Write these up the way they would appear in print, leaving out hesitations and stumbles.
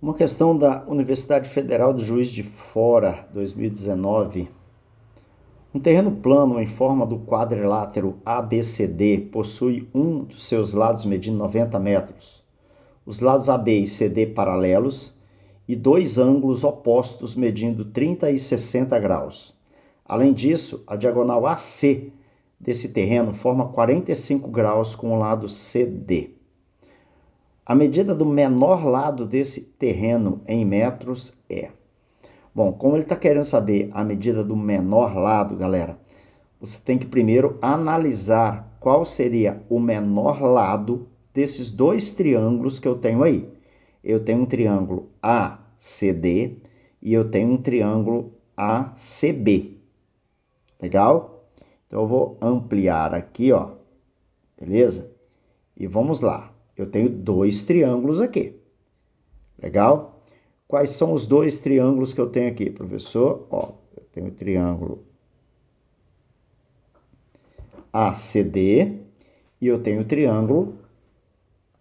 Uma questão da Universidade Federal de Juiz de Fora, 2019. Um terreno plano em forma do quadrilátero ABCD possui um dos seus lados medindo 90 metros, os lados AB e CD paralelos e dois ângulos opostos medindo 30 e 60 graus. Além disso, a diagonal AC desse terreno forma 45 graus com o lado CD. A medida do menor lado desse terreno em metros é... Bom, como ele está querendo saber a medida do menor lado, galera, você tem que primeiro analisar qual seria o menor lado desses dois triângulos que eu tenho aí. Eu tenho um triângulo ACD e eu tenho um triângulo ACB. Legal? Então eu vou ampliar aqui, ó. Beleza? E vamos lá. Eu tenho dois triângulos aqui. Legal? Quais são os dois triângulos que eu tenho aqui, professor? Ó, eu tenho o triângulo ACD e eu tenho o triângulo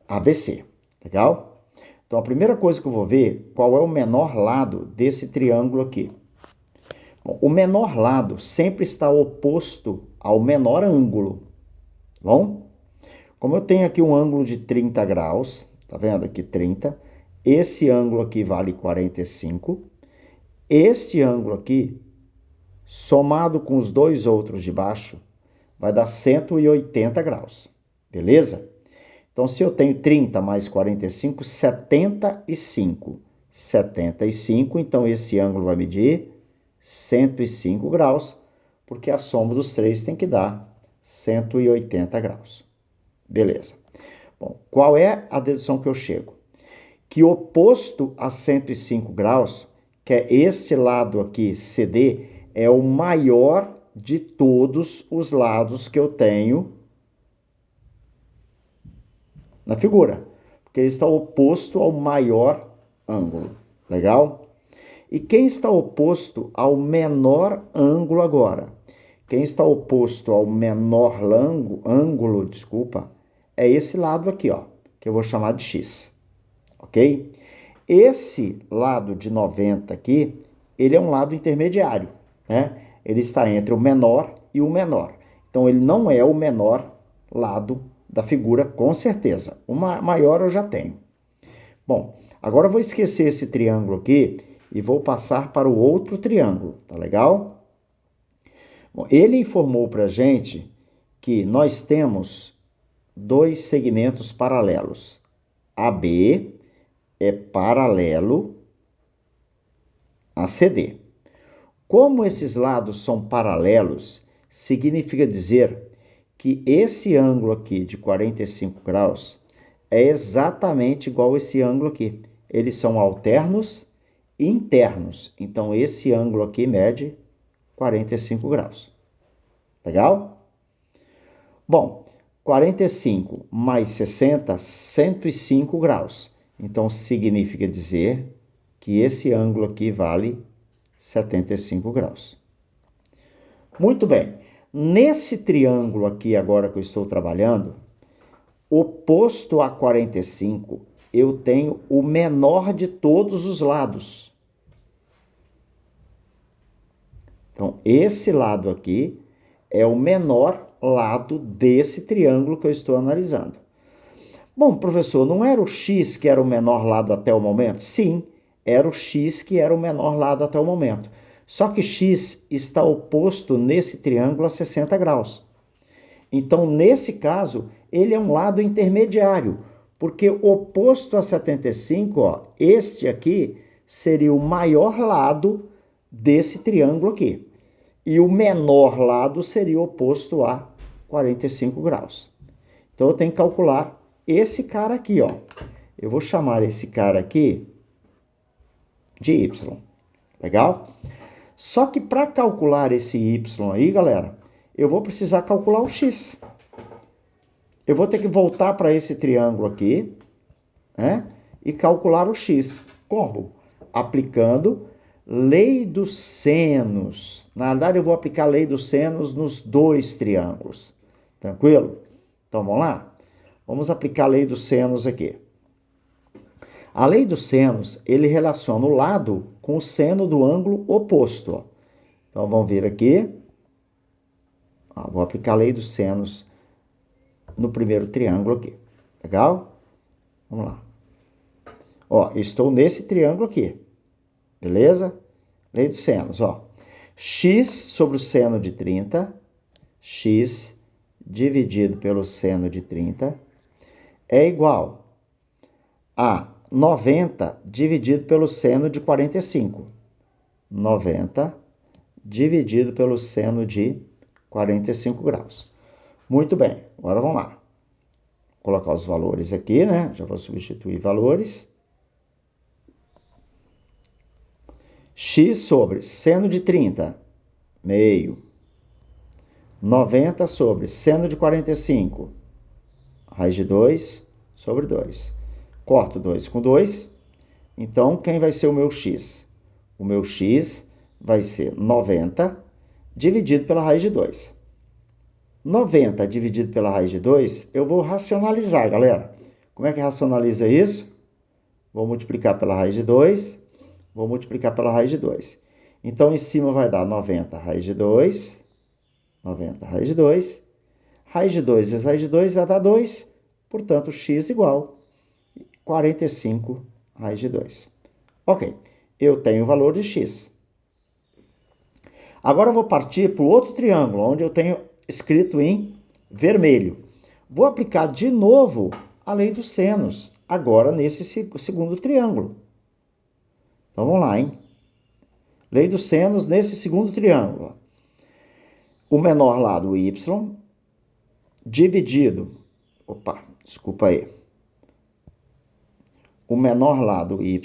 ABC. Legal? Então, a primeira coisa que eu vou ver, qual é o menor lado desse triângulo aqui. Bom, o menor lado sempre está oposto ao menor ângulo. Tá bom? Como eu tenho aqui um ângulo de 30 graus, tá vendo aqui 30, esse ângulo aqui vale 45, esse ângulo aqui, somado com os dois outros de baixo, vai dar 180 graus, beleza? Então, se eu tenho 30 mais 45, 75. 75, então esse ângulo vai medir 105 graus, porque a soma dos três tem que dar 180 graus. Beleza. Bom, qual é a dedução que eu chego? Que oposto a 105 graus, que é esse lado aqui, CD, é o maior de todos os lados que eu tenho na figura, porque ele está oposto ao maior ângulo. Legal? E quem está oposto ao menor ângulo agora? Quem está oposto ao menor ângulo, é esse lado aqui, ó, que eu vou chamar de X. Ok? Esse lado de 90 aqui, ele é um lado intermediário, né? Ele está entre o menor e o menor. Então, ele não é o menor lado da figura, com certeza. O maior eu já tenho. Bom, agora eu vou esquecer esse triângulo aqui e vou passar para o outro triângulo, tá legal? Bom, ele informou para a gente que nós temos dois segmentos paralelos. AB é paralelo a CD. Como esses lados são paralelos, significa dizer que esse ângulo aqui de 45 graus é exatamente igual a esse ângulo aqui. Eles são alternos e internos. Então, esse ângulo aqui mede 45 graus. Legal? Bom, 45 mais 60, 105 graus. Então, significa dizer que esse ângulo aqui vale 75 graus. Muito bem. Nesse triângulo aqui agora que eu estou trabalhando, oposto a 45, eu tenho o menor de todos os lados. Então, esse lado aqui é o menor lado desse triângulo que eu estou analisando. Bom, professor, não era o X que era o menor lado até o momento? Sim, era o X que era o menor lado até o momento. Só que X está oposto nesse triângulo a 60 graus. Então, nesse caso, ele é um lado intermediário, porque oposto a 75, ó, este aqui seria o maior lado desse triângulo aqui. E o menor lado seria oposto a 45 graus. Então, eu tenho que calcular esse cara aqui, ó. Eu vou chamar esse cara aqui de Y. Legal? Só que para calcular esse Y aí, galera, eu vou precisar calcular o X. Eu vou ter que voltar para esse triângulo aqui, né? E calcular o X. Como? Aplicando lei dos senos. Na verdade, eu vou aplicar a lei dos senos nos dois triângulos. Tranquilo? Então, vamos lá? Vamos aplicar a lei dos senos aqui. A lei dos senos, ele relaciona o lado com o seno do ângulo oposto. Ó. Então, vamos ver aqui. Ó, vou aplicar a lei dos senos no primeiro triângulo aqui. Legal? Vamos lá. Ó, estou nesse triângulo aqui. Beleza? Lei dos senos, ó. X sobre o seno de 30, x dividido pelo seno de 30, é igual a 90 dividido pelo seno de 45. 90 dividido pelo seno de 45 graus. Muito bem, agora vamos lá. Vou colocar os valores aqui, né? Já vou substituir valores. X sobre seno de 30, meio. 90 sobre seno de 45, raiz de 2 sobre 2. Corto 2 com 2. Então, quem vai ser o meu x? O meu x vai ser 90 dividido pela raiz de 2. 90 dividido pela raiz de 2, eu vou racionalizar, galera. Como é que racionaliza isso? Vou multiplicar pela raiz de 2. Vou multiplicar pela raiz de 2. Então, em cima vai dar 90 raiz de 2. 90 raiz de 2. Raiz de 2 vezes raiz de 2 vai dar 2. Portanto, x igual 45 raiz de 2. Ok, eu tenho o valor de x. Agora eu vou partir para o outro triângulo, onde eu tenho escrito em vermelho. Vou aplicar de novo a lei dos senos, agora nesse segundo triângulo. Então, vamos lá, hein? Lei dos senos nesse segundo triângulo. O menor lado, y, dividido... Opa, desculpa aí. O menor lado, y,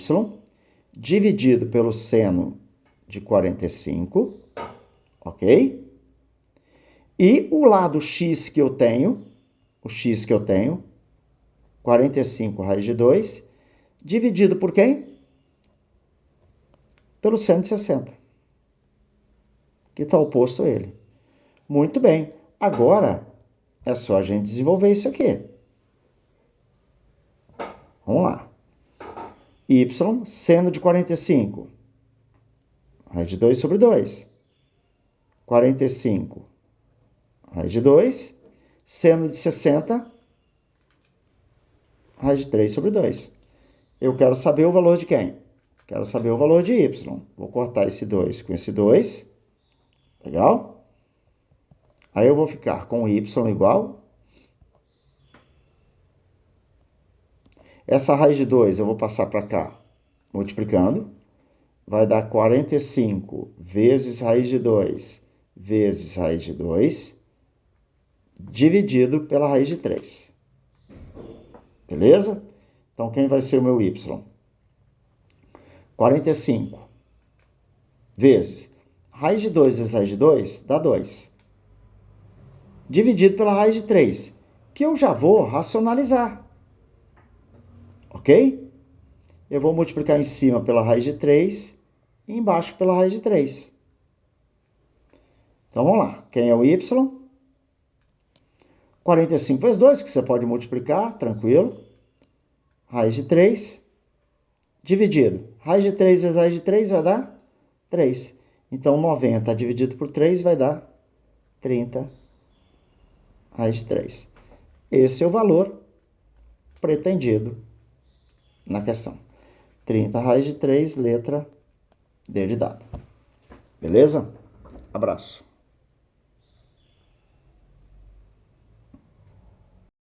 dividido pelo seno de 45, ok? E o lado x que eu tenho, 45 raiz de 2, dividido por quem? Pelo seno de 60, que está oposto a ele. Muito bem. Agora, é só a gente desenvolver isso aqui. Vamos lá. Y, seno de 45, raiz de 2 sobre 2. 45, raiz de 2. Seno de 60, raiz de 3 sobre 2. Eu quero saber o valor de quem? Quero saber o valor de y. Vou cortar esse 2 com esse 2. Legal? Aí eu vou ficar com y igual. Essa raiz de 2 eu vou passar para cá, multiplicando. Vai dar 45 vezes raiz de 2 vezes raiz de 2, dividido pela raiz de 3. Beleza? Então, quem vai ser o meu y? 45 vezes raiz de 2 vezes raiz de 2 dá 2. Dividido pela raiz de 3, que eu já vou racionalizar. Ok? Eu vou multiplicar em cima pela raiz de 3 e embaixo pela raiz de 3. Então, vamos lá. Quem é o y? 45 vezes 2, que você pode multiplicar, tranquilo. Raiz de 3, dividido. Raiz de 3 vezes raiz de 3 vai dar 3. Então, 90 dividido por 3 vai dar 30 raiz de 3. Esse é o valor pretendido na questão. 30 raiz de 3, letra D de dado. Beleza? Abraço.